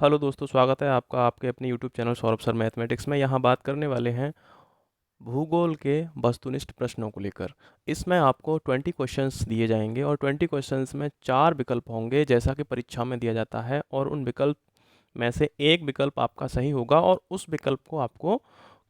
Hello दोस्तों, स्वागत है आपका आपके अपने YouTube channel Saurabh sir mathematics में। यहाँ बात करने वाले हैं भूगोल के वस्तुनिष्ठ प्रश्नों को लेकर। इसमें आपको 20 क्वेश्चंस दिए जाएंगे और 20 क्वेश्चंस में 4 विकल्प होंगे जैसा कि परीक्षा में दिया जाता है, और उन विकल्प में से एक विकल्प आपका सही होगा और उस विकल्प को आपको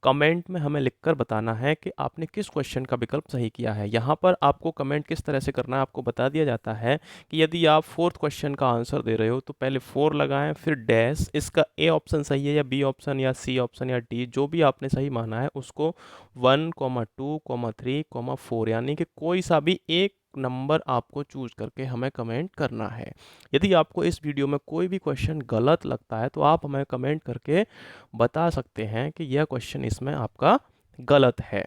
कमेंट में हमें लिखकर बताना है कि आपने किस क्वेश्चन का विकल्प सही किया है। यहाँ पर आपको कमेंट किस तरह से करना है आपको बता दिया जाता है कि यदि आप फोर्थ क्वेश्चन का आंसर दे रहे हो तो पहले 4 लगाएं, फिर डैश, इसका ए ऑप्शन सही है या बी ऑप्शन या सी ऑप्शन या डी, जो भी आपने सही माना है उसको 1, 2, 3, 4 यानी कि कोई सा भी एक नंबर आपको चूज करके हमें कमेंट करना है। यदि आपको इस वीडियो में कोई भी क्वेश्चन गलत लगता है तो आप हमें कमेंट करके बता सकते हैं कि यह क्वेश्चन इसमें आपका गलत है।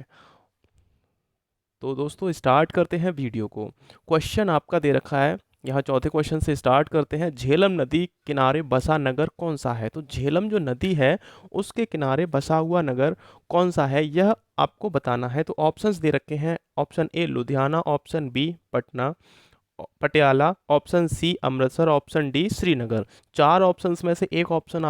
तो दोस्तों स्टार्ट करते हैं वीडियो को। क्वेश्चन आपका दे रखा है, यहाँ चौथे क्वेश्चन से स्टार्ट करते हैं। झेलम नदी किनारे बसा नगर कौन सा है? तो झेलम जो नदी है उसके किनारे बसा हुआ नगर कौन सा है, यह आपको बताना है। तो ऑप्शंस दे रखे हैं। Option A Ludhiana, option B Patna, Patiala, option C Amritsar, option D Srinagar. 4 options में से एक ऑप्शन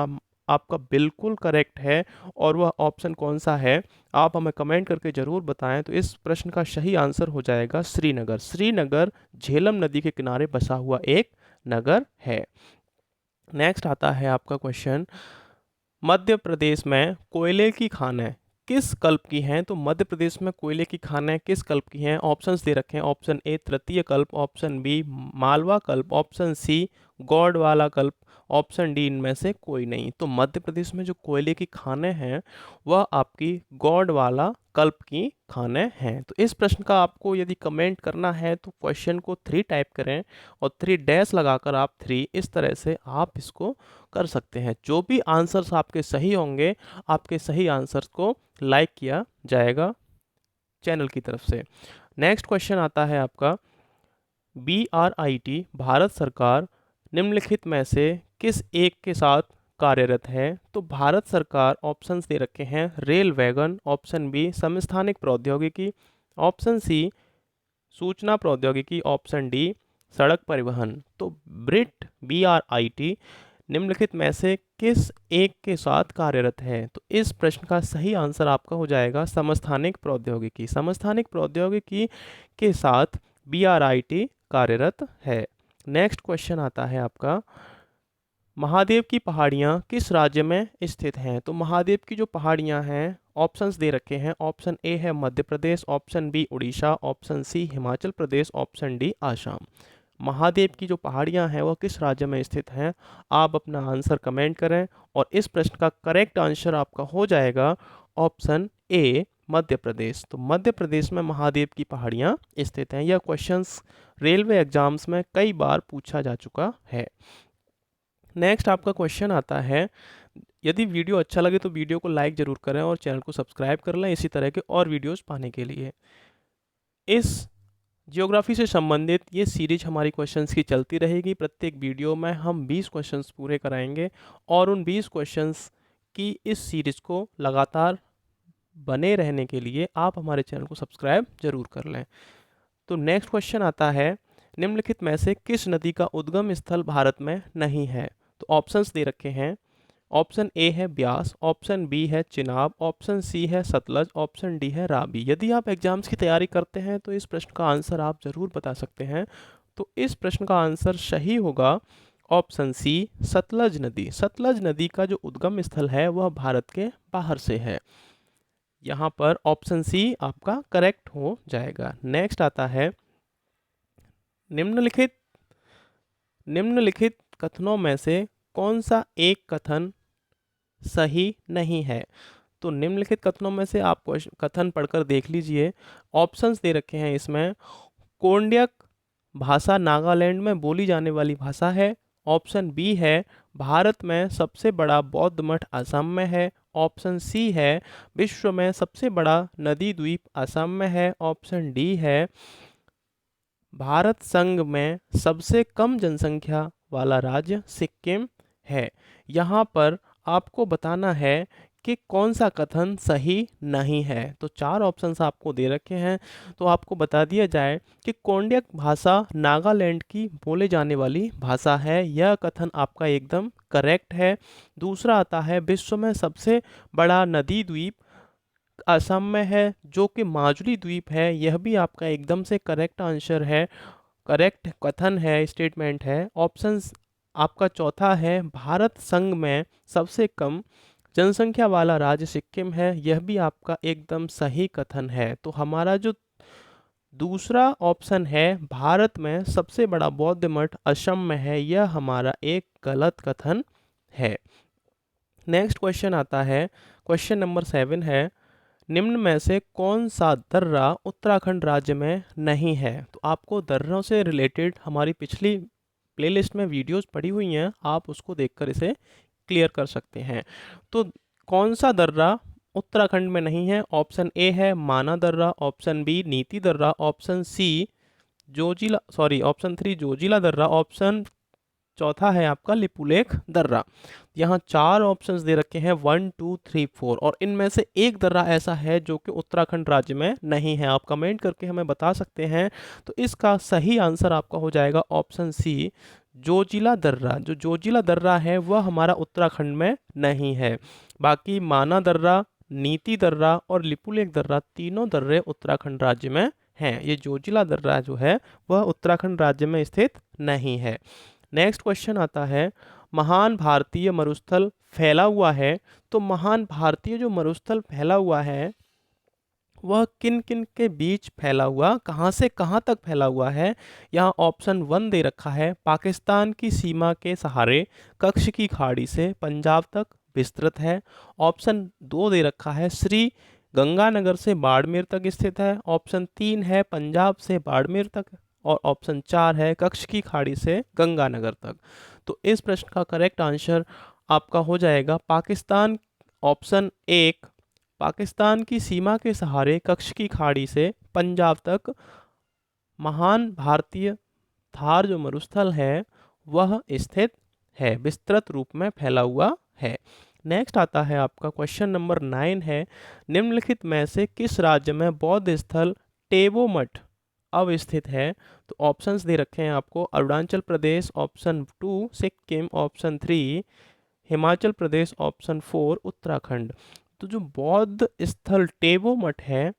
आपका बिल्कुल करेक्ट है, और वह ऑप्शन कौन सा है आप हमें कमेंट करके ज़रूर बताएं। तो इस प्रश्न का सही आंसर हो जाएगा श्रीनगर। श्रीनगर झेलम नदी के किनारे बसा हुआ एक नगर है। नेक्स्ट आता है आपका क्वेश्चन, मध्य प्रदेश में कोयले की खानें किस कल्प की हैं? तो मध्य प्रदेश में कोयले की खानें किस कल्प की हैं? ऑप्शंस दे रखे हैं। ऑप्शन ए तृतीय कल्प, ऑप्शन बी मालवा कल्प, ऑप्शन सी गौड़वाला कल्प, ऑप्शन डी इनमें से कोई नहीं। तो मध्य प्रदेश में जो कोयले की खानें हैं वह आपकी गौड़वाला कल्प की खानें हैं। तो इस प्रश्न का आपको यदि कमेंट करना है तो क्वेश्चन को 3 टाइप करें और 3 डैश लगाकर आप 3 इस तरह से आप इसको कर सकते हैं। जो भी आंसर्स आपके सही होंगे आपके सही आंसर्स को लाइक किया जाएगा चैनल की तरफ से। नेक्स्ट क्वेश्चन आता है आपका, BRIT भारत सरकार निम्नलिखित में से किस एक के साथ कार्यरत है? तो भारत सरकार ऑप्शंस दे रखे हैं। रेल वैगन, ऑप्शन बी समस्थानिक प्रौद्योगिकी, ऑप्शन सी सूचना प्रौद्योगिकी, ऑप्शन डी सड़क परिवहन। तो BRIT निम्नलिखित में से किस एक के साथ कार्यरत है? तो इस प्रश्न का सही आंसर आपका हो जाएगा समस्थानिक प्रौद्योगिकी। समस्थानिक प्रौद्योगिकी के साथ BRIT कार्यरत है। नेक्स्ट क्वेश्चन आता है आपका, महादेव की पहाड़ियाँ किस राज्य में स्थित हैं? तो महादेव की जो पहाड़ियाँ हैं ऑप्शंस दे रखे हैं। ऑप्शन ए है Madhya Pradesh, option B Orissa, option C Himachal Pradesh, option D Assam. Mahadev की जो पहाड़ियाँ हैं वह किस राज्य में स्थित हैं? आप अपना आंसर कमेंट करें और इस प्रश्न का करेक्ट आंसर आपका हो जाएगा ऑप्शन ए मध्य प्रदेश। तो मध्य प्रदेश में महादेव की पहाड़ियाँ स्थित हैं। यह क्वेश्चंस रेलवे एग्जाम्स में कई बार पूछा जा चुका है। नेक्स्ट आपका क्वेश्चन आता है, यदि वीडियो अच्छा लगे तो वीडियो को लाइक ज़रूर करें और चैनल को सब्सक्राइब कर लें इसी तरह के और वीडियोस पाने के लिए। इस जियोग्राफी से संबंधित ये सीरीज हमारी क्वेश्चंस की चलती रहेगी। प्रत्येक वीडियो में हम 20 क्वेश्चंस पूरे कराएंगे और उन 20 क्वेश्चंस की इस सीरीज को लगातार बने रहने के लिए आप हमारे चैनल को सब्सक्राइब जरूर कर लें। तो नेक्स्ट क्वेश्चन आता है, निम्नलिखित में से किस नदी का उद्गम स्थल भारत में नहीं है? तो ऑप्शंस दे रखे हैं। ऑप्शन ए है ब्यास, ऑप्शन बी है चिनाब, ऑप्शन सी है सतलज, ऑप्शन डी है रावी। यदि आप एग्जाम्स की तैयारी करते हैं तो इस प्रश्न का आंसर आप ज़रूर बता सकते हैं। तो इस प्रश्न का आंसर सही होगा ऑप्शन सी सतलज नदी। सतलज नदी का जो उद्गम स्थल है वह भारत के बाहर से है। यहाँ पर ऑप्शन सी आपका करेक्ट हो जाएगा। नेक्स्ट आता है, निम्नलिखित निम्नलिखित कथनों में से कौन सा एक कथन सही नहीं है? तो निम्नलिखित कथनों में से आप कथन पढ़कर देख लीजिए। ऑप्शंस दे रखे हैं इसमें। कोंडयक भाषा नागालैंड में बोली जाने वाली भाषा है। ऑप्शन बी है भारत में सबसे बड़ा बौद्ध मठ असम में है। ऑप्शन सी है विश्व में सबसे बड़ा नदी द्वीप असम में है। ऑप्शन डी है भारत संघ में सबसे कम जनसंख्या वाला राज्य सिक्किम है। यहाँ पर आपको बताना है कि कौन सा कथन सही नहीं है। तो चार ऑप्शंस आपको दे रखे हैं, तो आपको बता दिया जाए कि कोंडक भाषा नागालैंड की बोले जाने वाली भाषा है, यह कथन आपका एकदम करेक्ट है। दूसरा आता है विश्व में सबसे बड़ा नदी द्वीप असम में है, जो कि माजुली द्वीप है, यह भी आपका एकदम से करेक्ट आंसर है, करेक्ट कथन है, स्टेटमेंट है। ऑप्शन आपका चौथा है भारत संघ में सबसे कम जनसंख्या वाला राज्य सिक्किम है, यह भी आपका एकदम सही कथन है। तो हमारा जो दूसरा ऑप्शन है भारत में सबसे बड़ा बौद्ध मठ असम में है, यह हमारा एक गलत कथन है। नेक्स्ट क्वेश्चन आता है, क्वेश्चन नंबर 7 है, निम्न में से कौन सा दर्रा उत्तराखंड राज्य में नहीं है। तो आपको दर्रों से रिलेटेड हमारी पिछली प्लेलिस्ट में वीडियोस पड़ी हुई हैं, आप उसको देखकर इसे क्लियर कर सकते हैं। तो कौन सा दर्रा उत्तराखंड में नहीं है? ऑप्शन ए है माना दर्रा, ऑप्शन बी नीति दर्रा, ऑप्शन सी ऑप्शन 3 जोजिला दर्रा, ऑप्शन चौथा है आपका लिपुलेख दर्रा। यहाँ चार ऑप्शंस दे रखे हैं 1 2 3 4, और इनमें से एक दर्रा ऐसा है जो कि उत्तराखंड राज्य में नहीं है। आप कमेंट करके हमें बता सकते हैं। तो इसका सही आंसर आपका हो जाएगा ऑप्शन सी जोजिला दर्रा। जो जोजिला दर्रा है वह हमारा उत्तराखंड में नहीं है। बाकी माना दर्रा, नीति दर्रा और लिपुलेख दर्रा तीनों दर्रे उत्तराखंड राज्य में हैं। ये जोजिला दर्रा जो है वह उत्तराखंड राज्य में स्थित नहीं है। नेक्स्ट क्वेश्चन आता है, महान भारतीय मरुस्थल फैला हुआ है। तो महान भारतीय जो मरुस्थल फैला हुआ है वह किन किन के बीच फैला हुआ, कहाँ से कहाँ तक फैला हुआ है? यहाँ ऑप्शन 1 दे रखा है पाकिस्तान की सीमा के सहारे कच्छ की खाड़ी से पंजाब तक विस्तृत है। ऑप्शन 2 दे रखा है श्री गंगानगर से बाड़मेर तक स्थित है। ऑप्शन 3 है पंजाब से बाड़मेर तक, और ऑप्शन 4 है कच्छ की खाड़ी से गंगानगर तक। तो इस प्रश्न का करेक्ट आंसर आपका हो जाएगा पाकिस्तान, ऑप्शन 1 पाकिस्तान की सीमा के सहारे कच्छ की खाड़ी से पंजाब तक महान भारतीय थार जो मरुस्थल है वह स्थित है, विस्तृत रूप में फैला हुआ है। नेक्स्ट आता है आपका क्वेश्चन नंबर 9 है, निम्नलिखित में से किस राज्य में बौद्ध स्थल टेबो मठ अवस्थित है? तो ऑप्शंस दे रखे हैं आपको Arunachal Pradesh, option 2 Sikkim, option 3 Himachal Pradesh, option 4 Uttarakhand. तो जो बौद्ध स्थल टेबो मठ है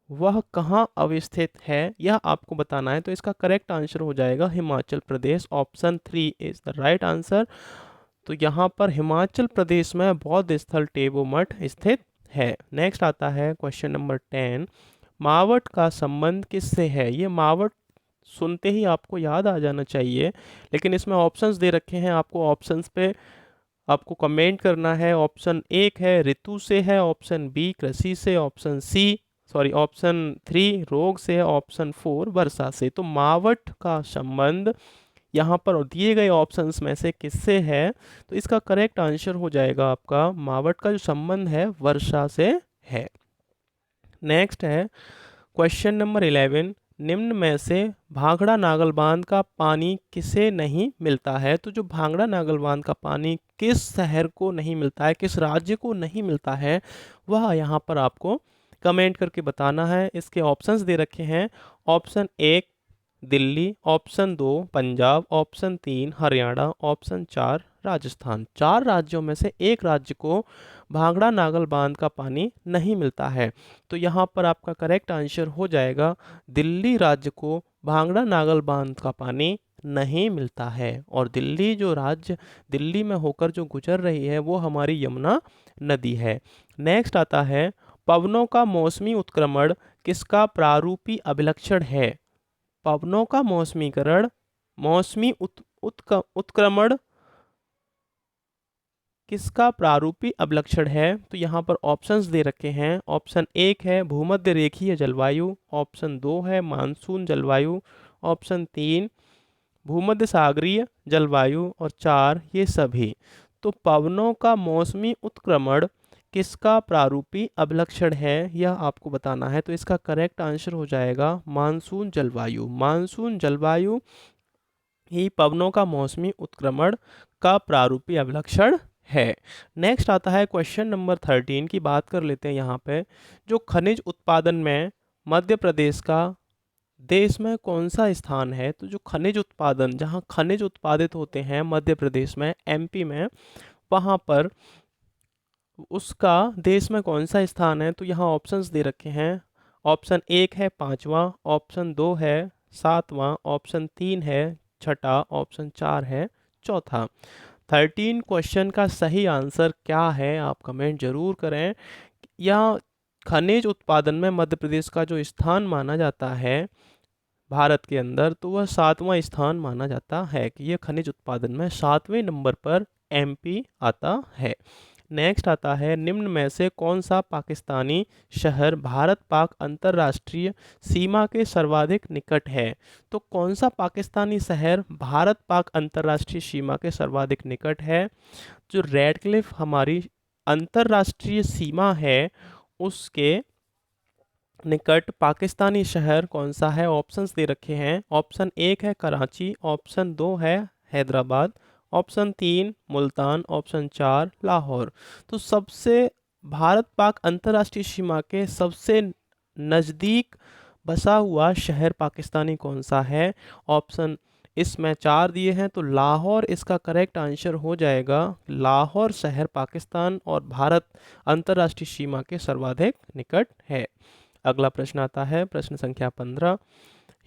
वह कहाँ अवस्थित है यह आपको बताना है। तो इसका करेक्ट आंसर हो जाएगा Himachal Pradesh, option 3 is the right answer. तो यहाँ पर हिमाचल प्रदेश में बौद्ध स्थल टेबो मठ स्थित है। नेक्स्ट आता है क्वेश्चन नंबर 10, मावट का संबंध किससे है? ये मावट सुनते ही आपको याद आ जाना चाहिए, लेकिन इसमें ऑप्शंस दे रखे हैं, आपको ऑप्शंस पे आपको कमेंट करना है। ऑप्शन 1 है ऋतु से है, ऑप्शन बी कृषि से, ऑप्शन 3 रोग से है, ऑप्शन 4 वर्षा से। तो मावट का संबंध यहाँ पर दिए गए ऑप्शंस में से किससे है? तो इसका करेक्ट आंसर हो जाएगा आपका मावट का जो संबंध है वर्षा से है। नेक्स्ट है क्वेश्चन नंबर 11, निम्न में से भांगड़ा नागल बांध का पानी किसे नहीं मिलता है? तो जो भांगड़ा नागल बांध का पानी किस शहर को नहीं मिलता है, किस राज्य को नहीं मिलता है, वह यहाँ पर आपको कमेंट करके बताना है। इसके ऑप्शंस दे रखे हैं, option 1 Delhi, option 2 Punjab, option 3 Haryana, option 4 Rajasthan. चार राज्यों में से एक राज्य को भांगड़ा नागल बांध का पानी नहीं मिलता है। तो यहाँ पर आपका करेक्ट आंसर हो जाएगा दिल्ली राज्य को भांगड़ा नागल बांध का पानी नहीं मिलता है। और दिल्ली जो राज्य दिल्ली में होकर जो गुजर रही है वो हमारी यमुना नदी है। नेक्स्ट आता है पवनों का मौसमी उत्क्रमण किसका प्रारूपी अभिलक्षण है? पवनों का मौसमी उत्क्रमण किसका प्रारूपी अभिलक्षण है? तो यहाँ पर ऑप्शंस दे रखे हैं, ऑप्शन 1 है भूमध्य रेखीय जलवायु, ऑप्शन 2 है मानसून जलवायु, ऑप्शन 3 भूमध्य सागरीय जलवायु, और 4 ये सभी। तो पवनों का मौसमी उत्क्रमण किसका प्रारूपी अभिलक्षण है यह आपको बताना है। तो इसका करेक्ट आंसर हो जाएगा मानसून जलवायु। मानसून जलवायु ही पवनों का मौसमी उत्क्रमण का प्रारूपी अभिलक्षण है। नेक्स्ट आता है क्वेश्चन नंबर 13 की बात कर लेते हैं यहाँ पे। जो खनिज उत्पादन में मध्य प्रदेश का देश में कौन सा स्थान है? तो जो खनिज उत्पादन, जहाँ खनिज उत्पादित होते हैं मध्य प्रदेश में, एमपी में, वहाँ पर उसका देश में कौन सा स्थान है? तो यहाँ ऑप्शंस दे रखे हैं। ऑप्शन 1 है 5वां, ऑप्शन 2 है 7वां, ऑप्शन 3 है 6ठा, ऑप्शन 4 है चौथा। 13 क्वेश्चन का सही आंसर क्या है आप कमेंट जरूर करें। या खनिज उत्पादन में मध्य प्रदेश का जो स्थान माना जाता है भारत के अंदर, तो वह 7वां स्थान माना जाता है कि यह खनिज उत्पादन में 7वें नंबर पर एमपी आता है। नेक्स्ट आता है, निम्न में से कौन सा पाकिस्तानी शहर भारत पाक अंतर्राष्ट्रीय सीमा के सर्वाधिक निकट है? तो कौन सा पाकिस्तानी शहर भारत पाक अंतर्राष्ट्रीय सीमा के सर्वाधिक निकट है? जो रेड क्लिफ हमारी अंतर्राष्ट्रीय सीमा है, उसके निकट पाकिस्तानी शहर कौन सा है? ऑप्शंस दे रखे हैं। ऑप्शन 1 है कराची, ऑप्शन 2 है हैदराबाद, ऑप्शन 3 मुल्तान, ऑप्शन 4 लाहौर। तो सबसे भारत पाक अंतर्राष्ट्रीय सीमा के सबसे नज़दीक बसा हुआ शहर पाकिस्तानी कौन सा है? ऑप्शन इसमें 4 दिए हैं, तो लाहौर इसका करेक्ट आंसर हो जाएगा। लाहौर शहर पाकिस्तान और भारत अंतर्राष्ट्रीय सीमा के सर्वाधिक निकट है। अगला प्रश्न आता है, प्रश्न संख्या 15।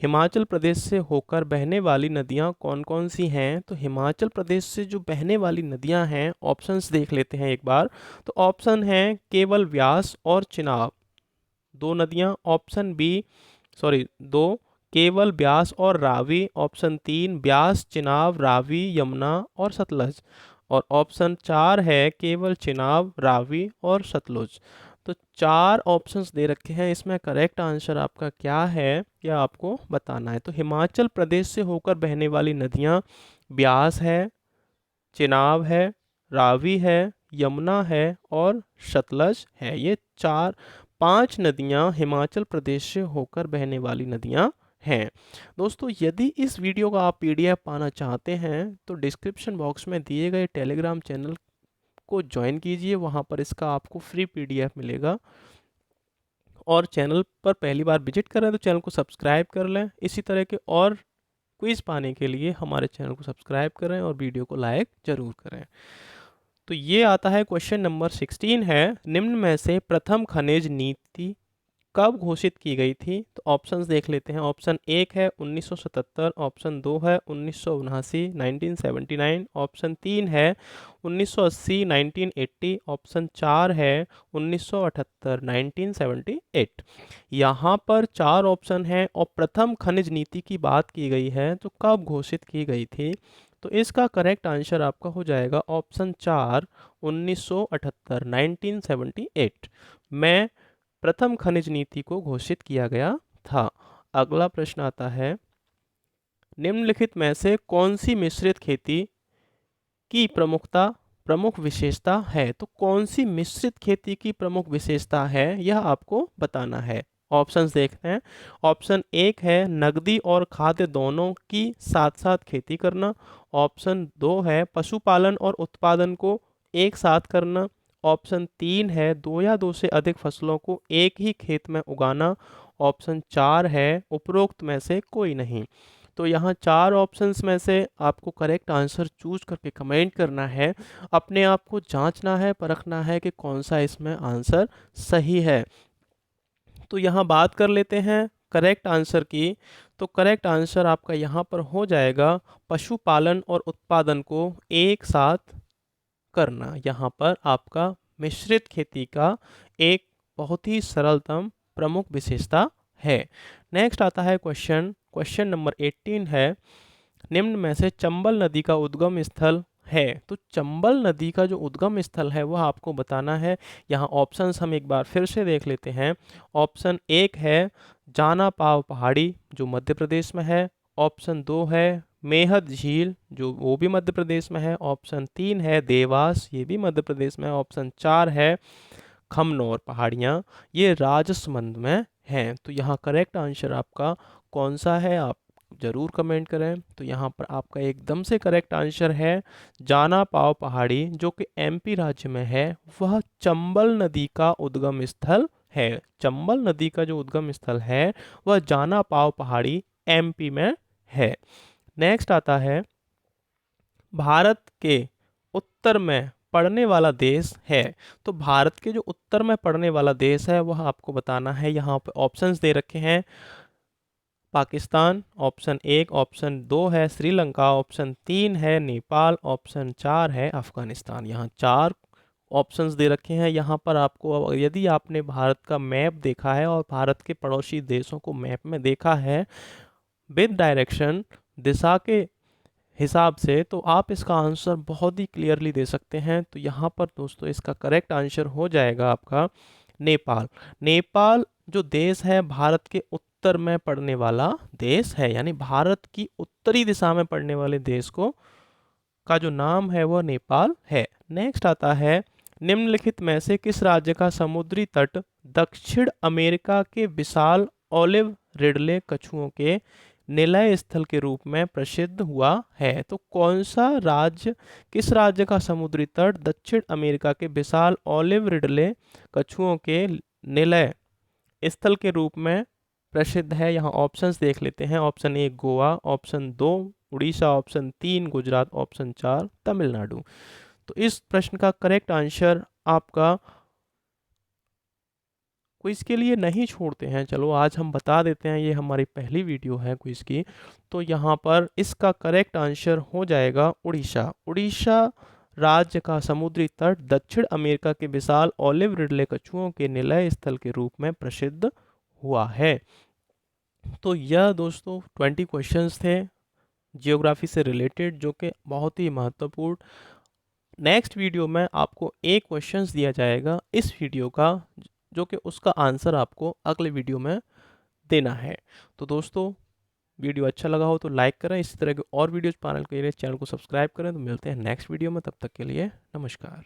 हिमाचल प्रदेश से होकर बहने वाली नदियां कौन कौन सी हैं? तो हिमाचल प्रदेश से जो बहने वाली नदियां हैं, ऑप्शंस देख लेते हैं एक बार। तो ऑप्शन है केवल व्यास और चिनाब, 2 नदियां। ऑप्शन बी, सॉरी 2, केवल ब्यास और रावी। ऑप्शन 3 ब्यास, चिनाब, रावी, यमुना और सतलज। और ऑप्शन 4 है केवल चिनाब, रावी और सतलुज। तो 4 ऑप्शंस दे रखे हैं, इसमें करेक्ट आंसर आपका क्या है यह आपको बताना है। तो हिमाचल प्रदेश से होकर बहने वाली नदियां ब्यास है, चिनाब है, रावी है, यमुना है और सतलज है। ये 5 नदियां हिमाचल प्रदेश से होकर बहने वाली नदियां हैं। दोस्तों, यदि इस वीडियो का आप पीडीएफ पाना चाहते हैं तो डिस्क्रिप्शन बॉक्स में दिए गए टेलीग्राम चैनल को ज्वाइन कीजिए, वहाँ पर इसका आपको फ्री पीडीएफ मिलेगा। और चैनल पर पहली बार विजिट कर रहे हैं तो चैनल को सब्सक्राइब कर लें। इसी तरह के और क्विज पाने के लिए हमारे चैनल को सब्सक्राइब करें और वीडियो को लाइक जरूर करें। तो ये आता है क्वेश्चन नंबर 16 है, निम्न में से प्रथम खनिज नीति कब घोषित की गई थी? तो ऑप्शंस देख लेते हैं। ऑप्शन 1 है 1977, ऑप्शन 2 है 1979 1979, ऑप्शन 3 है 1980 1980, ऑप्शन 4 है 1978 1978। यहाँ पर 4 ऑप्शन हैं और प्रथम खनिज नीति की बात की गई है, तो कब घोषित की गई थी? तो इसका करेक्ट आंसर आपका हो जाएगा ऑप्शन 4 1978 1978 में प्रथम खनिज नीति को घोषित किया गया था। अगला प्रश्न आता है, निम्नलिखित में से कौन सी मिश्रित खेती की प्रमुख विशेषता है? तो कौन सी मिश्रित खेती की प्रमुख विशेषता है यह आपको बताना है। ऑप्शंस देखते हैं। ऑप्शन 1 है नकदी और खाद्य दोनों की साथ साथ खेती करना। ऑप्शन 2 है पशुपालन और उत्पादन को एक साथ करना। ऑप्शन 3 है 2 या 2 से अधिक फसलों को एक ही खेत में उगाना। ऑप्शन 4 है उपरोक्त में से कोई नहीं। तो यहाँ 4 ऑप्शंस में से आपको करेक्ट आंसर चूज करके कमेंट करना है। अपने आप को जांचना है, परखना है कि कौन सा इसमें आंसर सही है। तो यहाँ बात कर लेते हैं करेक्ट आंसर की। तो करेक्ट आंसर आपका यहाँ पर हो जाएगा पशुपालन और उत्पादन को एक साथ करना। यहाँ पर आपका मिश्रित खेती का एक बहुत ही सरलतम प्रमुख विशेषता है। नेक्स्ट आता है क्वेश्चन नंबर 18 है, निम्न में से चंबल नदी का उद्गम स्थल है? तो चंबल नदी का जो उद्गम स्थल है वह आपको बताना है। यहाँ ऑप्शंस हम एक बार फिर से देख लेते हैं। ऑप्शन 1 है जाना पाव पहाड़ी जो मध्य प्रदेश में है। ऑप्शन 2 है मेहद झील जो वो भी मध्य प्रदेश में है। ऑप्शन 3 है देवास, ये भी मध्य प्रदेश में है। ऑप्शन 4 है खमनोर पहाड़ियाँ, ये राजसमंद में हैं। तो यहाँ करेक्ट आंसर आपका कौन सा है आप ज़रूर कमेंट करें। तो यहाँ पर आपका एकदम से करेक्ट आंसर है जाना पाव पहाड़ी, जो कि एमपी राज्य में है। वह चंबल नदी का उद्गम स्थल है। चंबल नदी का जो उद्गम स्थल है वह जाना पाव पहाड़ी एमपी में है। नेक्स्ट आता है भारत के उत्तर में पड़ने वाला देश है। तो भारत के जो उत्तर में पड़ने वाला देश है वह आपको बताना है। यहाँ पे ऑप्शंस दे रखे हैं पाकिस्तान ऑप्शन 1, ऑप्शन 2 है श्रीलंका, ऑप्शन 3 है नेपाल, ऑप्शन 4 है अफगानिस्तान। यहाँ 4 ऑप्शंस दे रखे हैं। यहाँ पर आपको यदि आपने भारत का मैप देखा है और भारत के पड़ोसी देशों को मैप में देखा है विद डायरेक्शन, दिशा के हिसाब से, तो आप इसका आंसर बहुत ही क्लियरली दे सकते हैं। तो यहाँ पर दोस्तों इसका करेक्ट आंसर हो जाएगा आपका नेपाल। नेपाल जो देश है भारत के उत्तर में पड़ने वाला देश है, यानी भारत की उत्तरी दिशा में पड़ने वाले देश को का जो नाम है वह नेपाल है। नेक्स्ट आता है निम्नलिखित में से किस राज्य का समुद्री तट दक्षिण अमेरिका के विशाल ऑलिव रिडले कछुओं के निलय स्थल के रूप में प्रसिद्ध हुआ है। तो कौन सा राज्य, किस राज्य का समुद्री तट दक्षिण अमेरिका के विशाल ऑलिव रिडले कछुओं के निलय स्थल के रूप में प्रसिद्ध है? यहाँ ऑप्शंस देख लेते हैं। Option 1 Goa, option 2 Orissa, option 3 Gujarat, option 4 Tamil Nadu. तो इस प्रश्न का करेक्ट आंसर आपका क्विज के लिए नहीं छोड़ते हैं, चलो आज हम बता देते हैं, ये हमारी पहली वीडियो है क्विज की। तो यहाँ पर इसका करेक्ट आंसर हो जाएगा उड़ीसा। उड़ीसा राज्य का समुद्री तट दक्षिण अमेरिका के विशाल ऑलिव रिडले कछुओं के निलय स्थल के रूप में प्रसिद्ध हुआ है। तो यह दोस्तों 20 क्वेश्चंस थे जियोग्राफी से रिलेटेड, जो कि बहुत ही महत्वपूर्ण। नेक्स्ट वीडियो में आपको एक क्वेश्चंस दिया जाएगा इस वीडियो का, जो कि उसका आंसर आपको अगले वीडियो में देना है। तो दोस्तों वीडियो अच्छा लगा हो तो लाइक करें, इसी तरह के और वीडियोज पाने के लिए चैनल को सब्सक्राइब करें। तो मिलते हैं नेक्स्ट वीडियो में, तब तक के लिए नमस्कार।